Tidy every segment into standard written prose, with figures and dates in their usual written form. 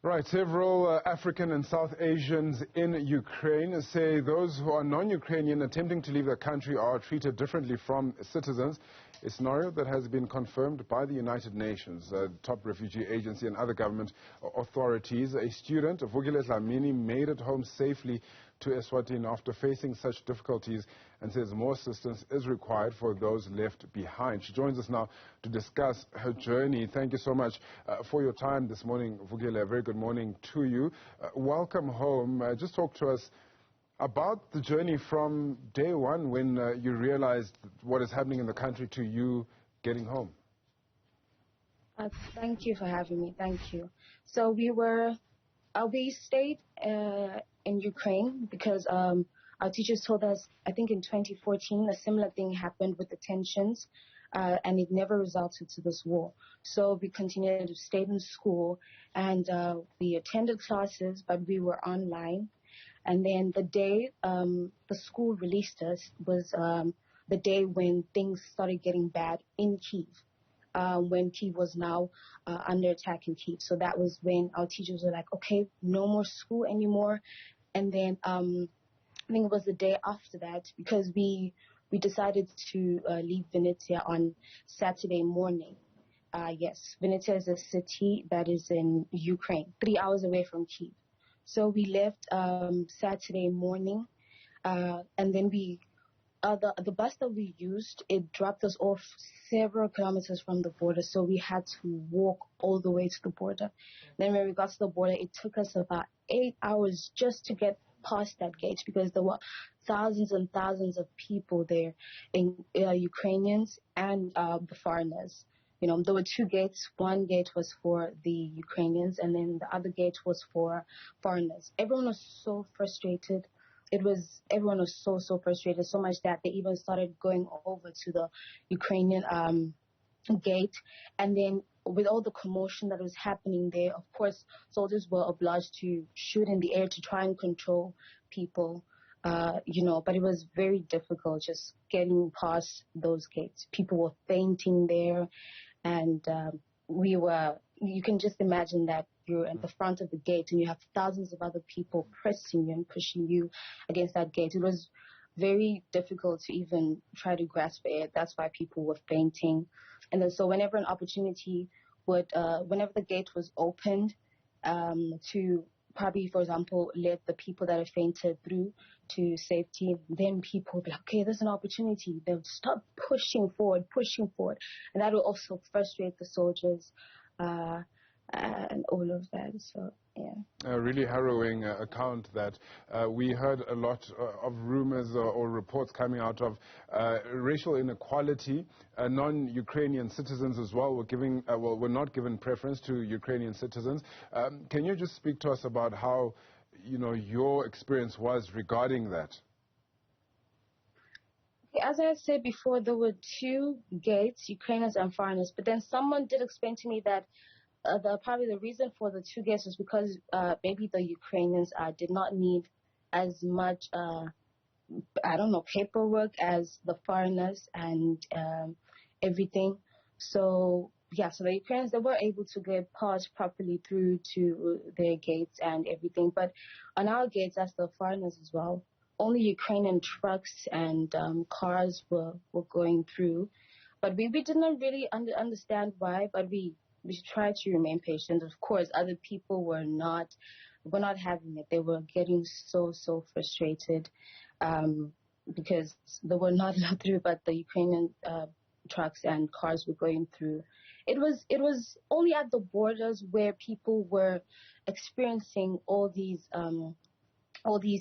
Right, several African and South Asians in Ukraine say those who are non-Ukrainian attempting to leave the country are treated differently from citizens. A scenario that has been confirmed by the United Nations, top refugee agency and other government authorities. A student, Vukile Dlamini, made it home safely to Eswatini after facing such difficulties and says more assistance is required for those left behind. She joins us now to discuss her journey. Thank you so much for your time this morning, Vukile. A very good morning to you. Welcome home. Just talk to us about the journey from day one when you realized what is happening in the country to you getting home. Thank you for having me. Thank you. So we stayed in Ukraine because our teachers told us, I think in 2014, a similar thing happened with the tensions, and it never resulted to this war. So we continued to stay in school, and we attended classes, but we were online. And then the day the school released us was the day when things started getting bad in Kyiv, when Kyiv was now under attack in Kyiv. So that was when our teachers were like, okay, no more school anymore. And then I think it was the day after that, because we decided to leave Vinnytsia on Saturday morning. Yes, Vinnytsia is a city that is in Ukraine, 3 hours away from Kyiv. So we left Saturday morning, and then the bus that we used, it dropped us off several kilometers from the border, so we had to walk all the way to the border. Then when we got to the border, it took us about 8 hours just to get past that gate, because there were thousands and thousands of people there, Ukrainians and the foreigners. You know, there were two gates. One gate was for the Ukrainians, and then the other gate was for foreigners. Everyone was so frustrated. Everyone was so frustrated, so much that they even started going over to the Ukrainian gate. And then with all the commotion that was happening there, of course, soldiers were obliged to shoot in the air to try and control people. But it was very difficult just getting past those gates. People were fainting there. And you can just imagine that you're at the front of the gate and you have thousands of other people pressing you and pushing you against that gate. It was very difficult to even try to grasp it. That's why people were fainting. And then so whenever an opportunity whenever the gate was opened to probably, for example, let the people that have fainted through to safety, then people would be like, okay, there's an opportunity. They would start pushing forward. And that would also frustrate the soldiers and all of that. So, yeah. A really harrowing account that we heard a lot of rumors or reports coming out of racial inequality. Non-Ukrainian citizens as well were not given preference to Ukrainian citizens. Can you just speak to us about how, your experience was regarding that? As I said before, there were two gates, Ukrainians and foreigners. But then someone did explain to me that probably the reason for the two gates was because maybe the Ukrainians did not need as much, paperwork as the foreigners and everything. So the Ukrainians, they were able to get passed properly through to their gates and everything. But on our gates, as the foreigners as well, only Ukrainian trucks and cars were going through. But we didn't really understand why, but we tried to remain patient. Of course, other people were not having it. They were getting so frustrated because they were not allowed through, but the Ukrainian trucks and cars were going through. It was only at the borders where people were experiencing all these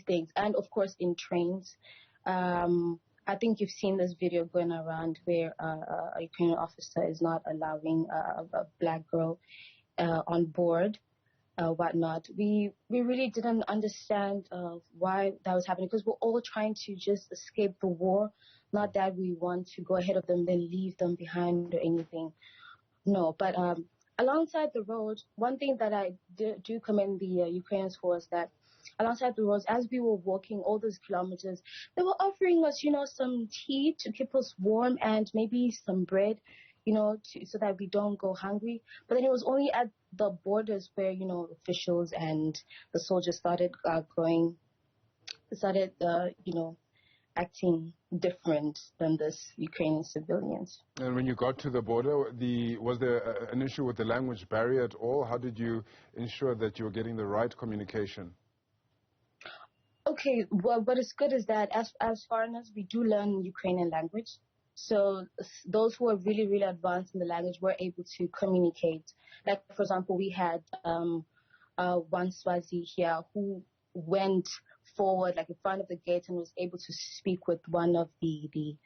things, and of course in trains. I think you've seen this video going around where a Ukrainian officer is not allowing a black girl on board, whatnot. We really didn't understand why that was happening, because we're all trying to just escape the war, not that we want to go ahead of them, then leave them behind or anything. No, but alongside the road, one thing that I do commend the Ukrainians for is that alongside the roads, as we were walking all those kilometers, they were offering us, some tea to keep us warm and maybe some bread, so that we don't go hungry. But then it was only at the borders where, officials and the soldiers started acting different than this Ukrainian civilians. And when you got to the border, was there an issue with the language barrier at all? How did you ensure that you were getting the right communication? Okay, well, what is good is that as foreigners, we do learn Ukrainian language. So those who are really, really advanced in the language were able to communicate. Like, for example, we had one Swazi here who went forward, like in front of the gate, and was able to speak with one of the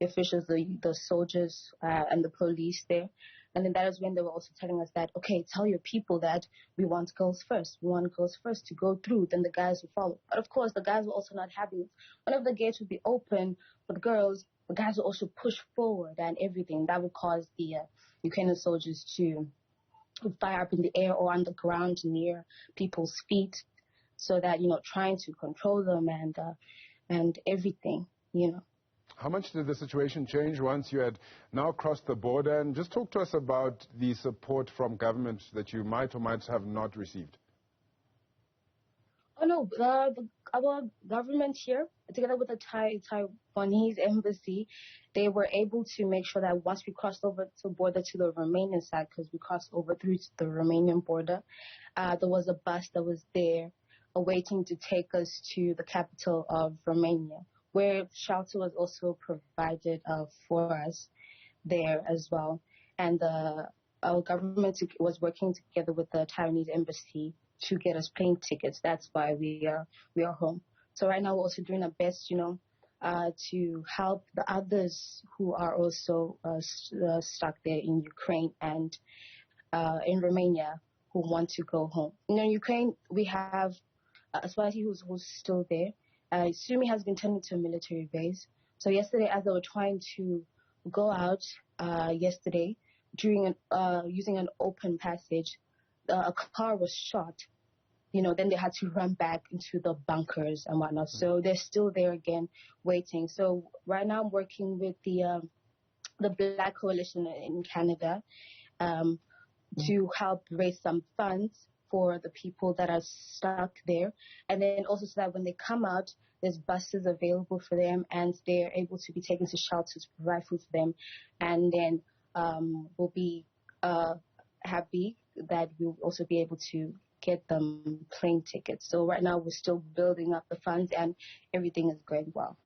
officials, the soldiers and the police there. And then that is when they were also telling us that, okay, tell your people that we want girls first. We want girls first to go through, then the guys will follow. But of course, the guys were also not happy. Whenever the gates would be open for the girls, the guys would also push forward and everything. That would cause the Ukrainian soldiers to fire up in the air or on the ground near people's feet, so that, trying to control them and everything, How much did the situation change once you had now crossed the border? And just talk to us about the support from government that you might or might have not received. Oh, no, our government here, together with the Taiwanese embassy, they were able to make sure that once we crossed over the border to the Romanian side, because we crossed over through to the Romanian border, there was a bus that was there waiting to take us to the capital of Romania, where shelter was also provided for us there as well. And our government was working together with the Taiwanese embassy to get us plane tickets. That's why we are home. So right now we're also doing our best, to help the others who are also stuck there in Ukraine and in Romania who want to go home. In Ukraine, we have Eswatini who's still there. Sumi has been turned into a military base. So yesterday, as they were trying to go out yesterday, during using an open passage, a car was shot. Then they had to run back into the bunkers and whatnot. So they're still there again, waiting. So right now I'm working with the Black Coalition in Canada to help raise some funds for the people that are stuck there. And then also so that when they come out, there's buses available for them and they're able to be taken to shelters to provide food for them. And then we'll be happy that we'll also be able to get them plane tickets. So right now we're still building up the funds and everything is going well.